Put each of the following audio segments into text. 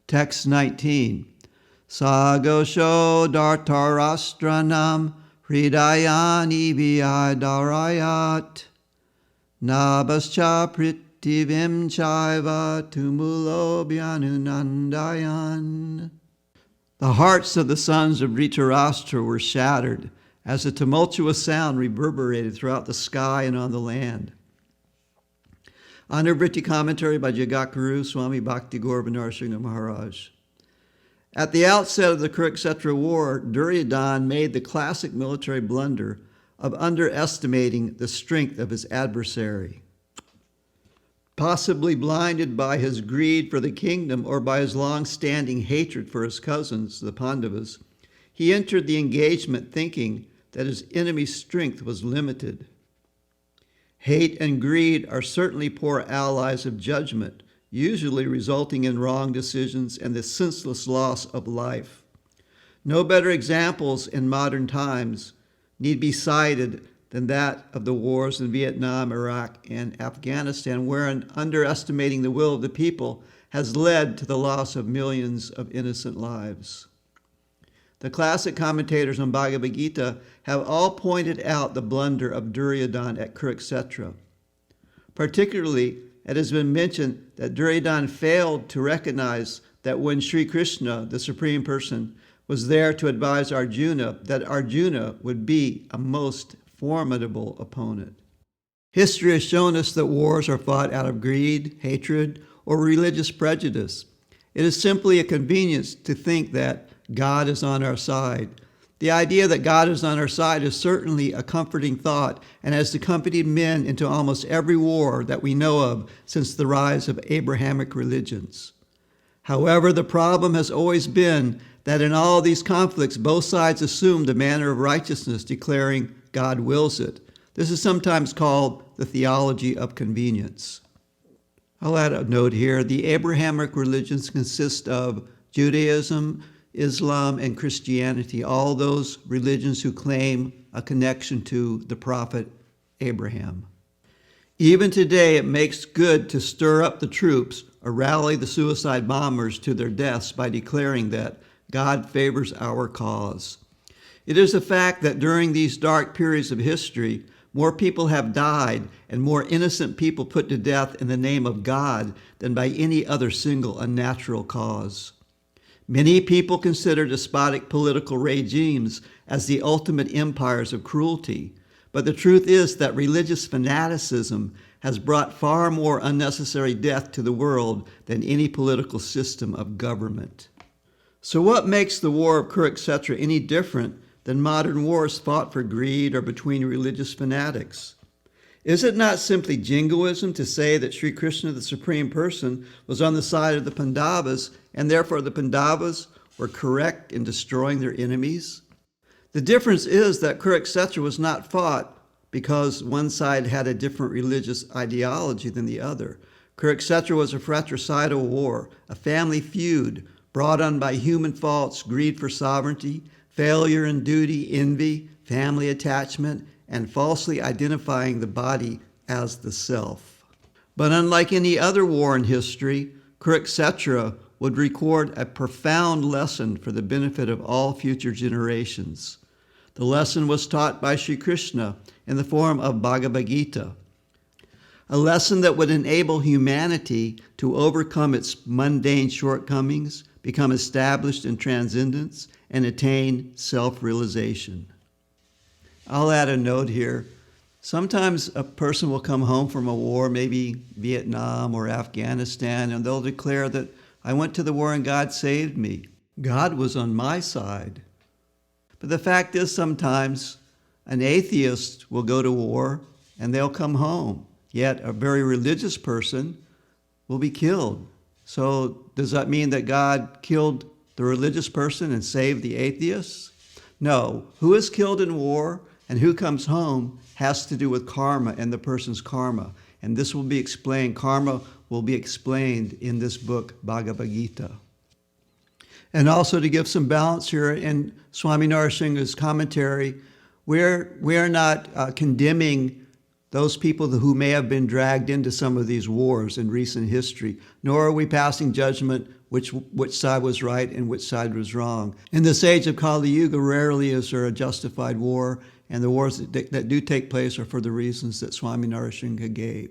Text 19. Sagosho dartarastranam hridayani vidarayat nabascha pritivim chaiva tumulo bhyanunandayan. The hearts of the sons of Dhritarashtra were shattered as a tumultuous sound reverberated throughout the sky and on the land. Anuvritti commentary by Jagad, Swami, Bhakti, Gaurava, Narasingha, Maharaja. At the outset of the Kurukshetra war, Duryodhana made the classic military blunder of underestimating the strength of his adversary. Possibly blinded by his greed for the kingdom or by his long-standing hatred for his cousins, the Pandavas, he entered the engagement thinking that his enemy's strength was limited. Hate and greed are certainly poor allies of judgment, usually resulting in wrong decisions and the senseless loss of life. No better examples in modern times need be cited than that of the wars in Vietnam, Iraq, and Afghanistan, wherein underestimating the will of the people has led to the loss of millions of innocent lives. The classic commentators on Bhagavad Gita have all pointed out the blunder of Duryodhana at Kurukshetra. Particularly, it has been mentioned that Duryodhana failed to recognize that when Sri Krishna, the Supreme Person, was there to advise Arjuna, that Arjuna would be a most formidable opponent. History has shown us that wars are fought out of greed, hatred, or religious prejudice. It is simply a convenience to think that God is on our side. The idea that God is on our side is certainly a comforting thought and has accompanied men into almost every war that we know of since the rise of Abrahamic religions. However, the problem has always been that in all these conflicts, both sides assume the manner of righteousness, declaring God wills it. This is sometimes called the theology of convenience. I'll add a note here. The Abrahamic religions consist of Judaism, Islam, and Christianity, all those religions who claim a connection to the prophet Abraham. Even today, it makes good to stir up the troops or rally the suicide bombers to their deaths by declaring that God favors our cause. It is a fact that during these dark periods of history, more people have died and more innocent people put to death in the name of God than by any other single unnatural cause. Many people consider despotic political regimes as the ultimate empires of cruelty, but the truth is that religious fanaticism has brought far more unnecessary death to the world than any political system of government. So what makes the War of Kurukshetra any different than modern wars fought for greed or between religious fanatics? Is it not simply jingoism to say that Sri Krishna, the Supreme Person, was on the side of the Pandavas, and therefore the Pandavas were correct in destroying their enemies? The difference is that Kurukshetra was not fought because one side had a different religious ideology than the other. Kurukshetra was a fratricidal war, a family feud brought on by human faults, greed for sovereignty, failure in duty, envy, family attachment, and falsely identifying the body as the self. But unlike any other war in history, Kurukshetra would record a profound lesson for the benefit of all future generations. The lesson was taught by Sri Krishna in the form of Bhagavad Gita, a lesson that would enable humanity to overcome its mundane shortcomings, become established in transcendence, and attain self-realization. I'll add a note here. Sometimes a person will come home from a war, maybe Vietnam or Afghanistan, and they'll declare that I went to the war and God saved me. God was on my side. But the fact is sometimes an atheist will go to war and they'll come home, yet a very religious person will be killed. So does that mean that God killed the religious person and saved the atheists? No. Who is killed in war and who comes home has to do with karma and the person's karma. And this will be explained, karma will be explained in this book, Bhagavad Gita. And also to give some balance here, in Swami Narasingha's commentary, we are not condemning those people who may have been dragged into some of these wars in recent history, nor are we passing judgment which side was right and which side was wrong. In this age of Kali Yuga, rarely is there a justified war, and the wars that do take place are for the reasons that Swami Narasingha gave.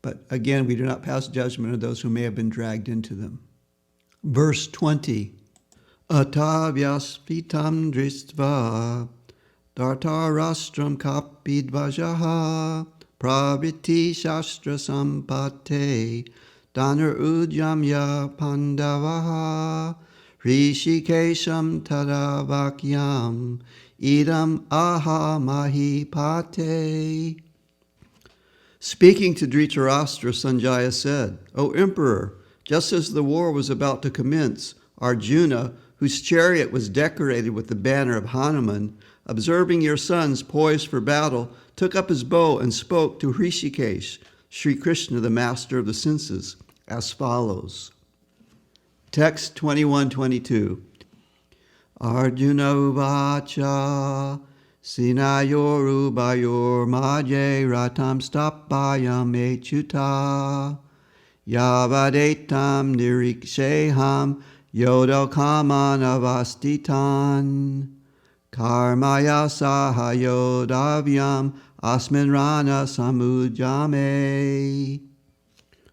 But again, we do not pass judgment on those who may have been dragged into them. Verse 20, Atavyaspitam dristva dartarastram kapidvajaha praviti shastra sampate danar ujamya pandavaha rishikesham tadavakyam idam aha mahipate. Speaking to Dhritarashtra, Sanjaya said, O Emperor, just as the war was about to commence, Arjuna, whose chariot was decorated with the banner of Hanuman, observing your sons poised for battle, took up his bow and spoke to Hrishikesh, Sri Krishna, the master of the senses, as follows. Text 21-22. Arjuna uvacha sinayor ubayor madhye ratam stapayam echuta yavadetam niriksheham yodel kaman avastitan karmaya sahayodavyam asmin rana samujame.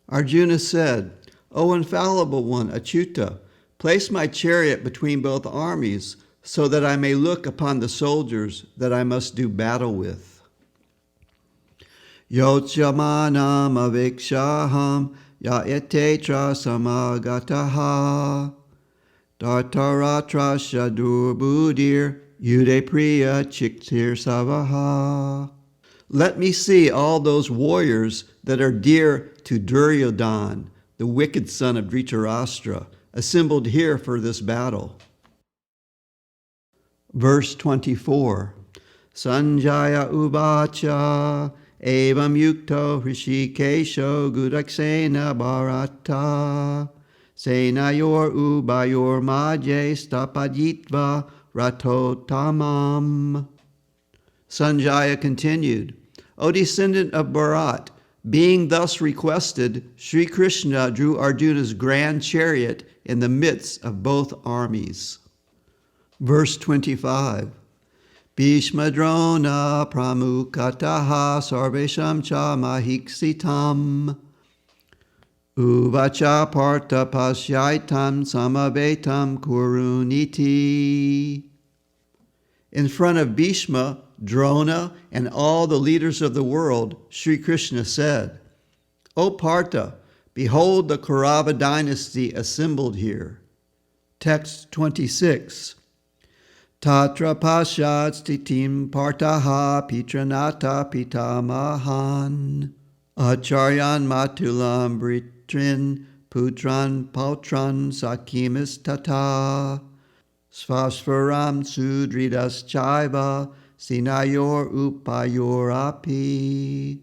Arjuna said, O infallible one, Achyuta, place my chariot between both armies so that I may look upon the soldiers that I must do battle with. Yochamanam avikshaham yaetetra samagataha dartaratra shadurbudir yudepriya chiktir savaha. Let me see all those warriors that are dear to Duryodhan, the wicked son of Dhritarashtra, assembled here for this battle. Verse 24. Sanjaya uvacha evam yukto hrishikesho gudaksena bharata senayor ubayor madhye stapaditva ratotamam. Sanjaya continued, O descendant of Bharat, being thus requested, Sri Krishna drew Arjuna's grand chariot in the midst of both armies. Verse 25. Bhishma drona pramukataha sarvesham cha mahiksitam uvacha partha pasyaitam samavetam kuruniti. In front of Bhishma, Drona, and all the leaders of the world, Sri Krishna said, O Partha, behold the Gaurava dynasty assembled here. Text 26. Tatra pashat stitim partaha pitranata pitamahan acharyan matulam britrin putran pautran sakimis tata svasvaram sudridas chaiva sinayor upayorapi.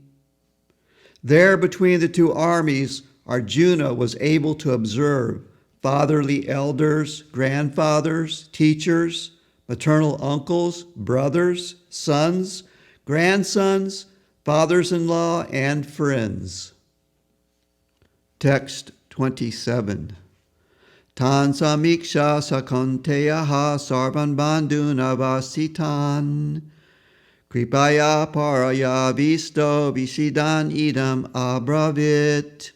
There between the two armies, Arjuna was able to observe fatherly elders, grandfathers, teachers, maternal uncles, brothers, sons, grandsons, fathers-in-law, and friends. Text 27. Tan samiksha sakonteyaha sarvan bandhun avasitan kripaya paraya visto visidan idam abravit.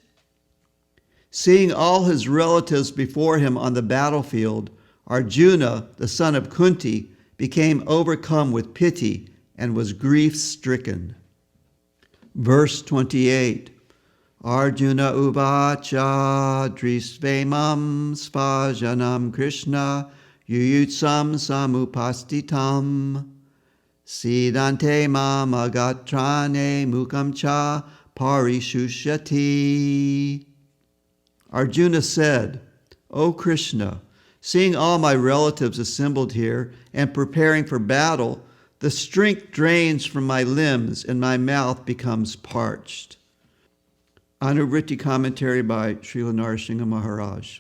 Seeing all his relatives before him on the battlefield, Arjuna, the son of Kunti, became overcome with pity and was grief-stricken. Verse 28. Arjuna uvacha drisvemam svajanam Krishna yuyutsam samupastitam sidante mam agatrane mukam cha parishushati. Arjuna said, O Krishna, seeing all my relatives assembled here and preparing for battle, the strength drains from my limbs and my mouth becomes parched. Anuvritti commentary by Srila Narasingha Maharaj.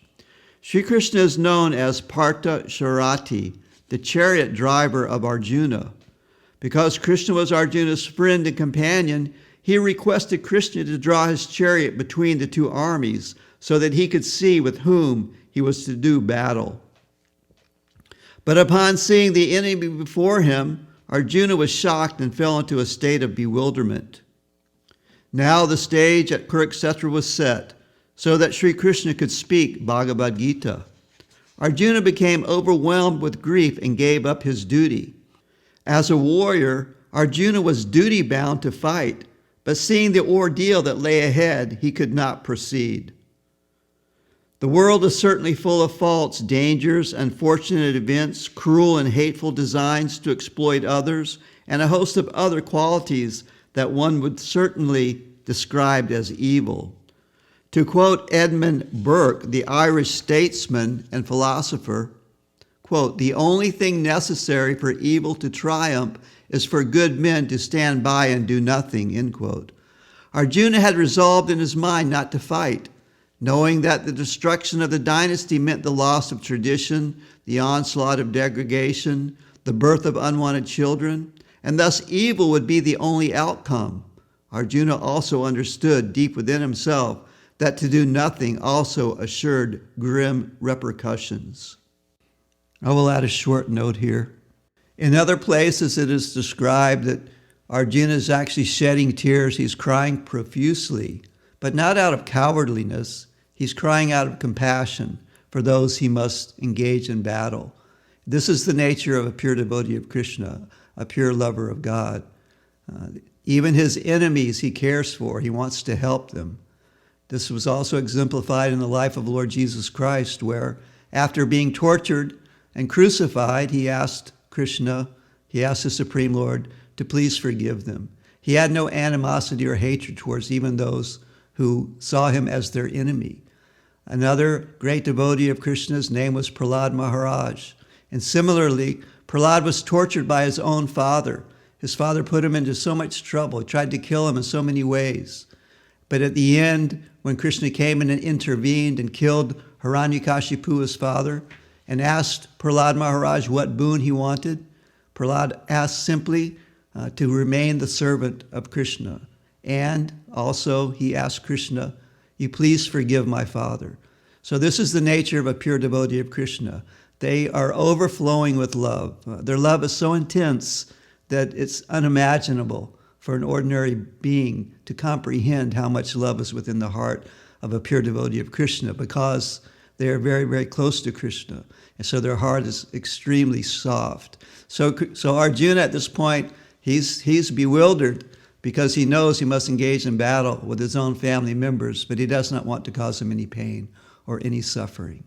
Sri Krishna is known as Partha Sharati, the chariot driver of Arjuna. Because Krishna was Arjuna's friend and companion, he requested Krishna to draw his chariot between the two armies so that he could see with whom he was to do battle. But upon seeing the enemy before him, Arjuna was shocked and fell into a state of bewilderment. Now the stage at Kurukshetra was set, so that Sri Krishna could speak Bhagavad Gita. Arjuna became overwhelmed with grief and gave up his duty. As a warrior, Arjuna was duty-bound to fight, but seeing the ordeal that lay ahead, he could not proceed. The world is certainly full of faults, dangers, unfortunate events, cruel and hateful designs to exploit others, and a host of other qualities that one would certainly describe as evil. To quote Edmund Burke, the Irish statesman and philosopher, quote, "The only thing necessary for evil to triumph is for good men to stand by and do nothing," end quote. Arjuna had resolved in his mind not to fight, knowing that the destruction of the dynasty meant the loss of tradition, the onslaught of degradation, the birth of unwanted children, and thus evil would be the only outcome. Arjuna also understood deep within himself that to do nothing also assured grim repercussions. I will add a short note here. In other places it is described that Arjuna is actually shedding tears. He's crying profusely, but not out of cowardliness. He's crying out of compassion for those he must engage in battle. This is the nature of a pure devotee of Krishna, a pure lover of God. Even his enemies he cares for. He wants to help them. This was also exemplified in the life of the Lord Jesus Christ, where after being tortured and crucified, he asked Krishna, he asked the Supreme Lord to please forgive them. He had no animosity or hatred towards even those who saw him as their enemy. Another great devotee of Krishna's name was Prahlad Maharaj. And similarly, Prahlad was tortured by his own father. His father put him into so much trouble. He tried to kill him in so many ways. But at the end, when Krishna came in and intervened and killed Hiranyakashipu, his father, and asked Prahlad Maharaj what boon he wanted, Prahlad asked simply to remain the servant of Krishna. And also he asked Krishna, "You please forgive my father." So this is the nature of a pure devotee of Krishna. They are overflowing with love. Their love is so intense that it's unimaginable for an ordinary being to comprehend how much love is within the heart of a pure devotee of Krishna, because they are very, very close to Krishna. And so their heart is extremely soft. So Arjuna at this point, he's bewildered because he knows he must engage in battle with his own family members, but he does not want to cause them any pain or any suffering.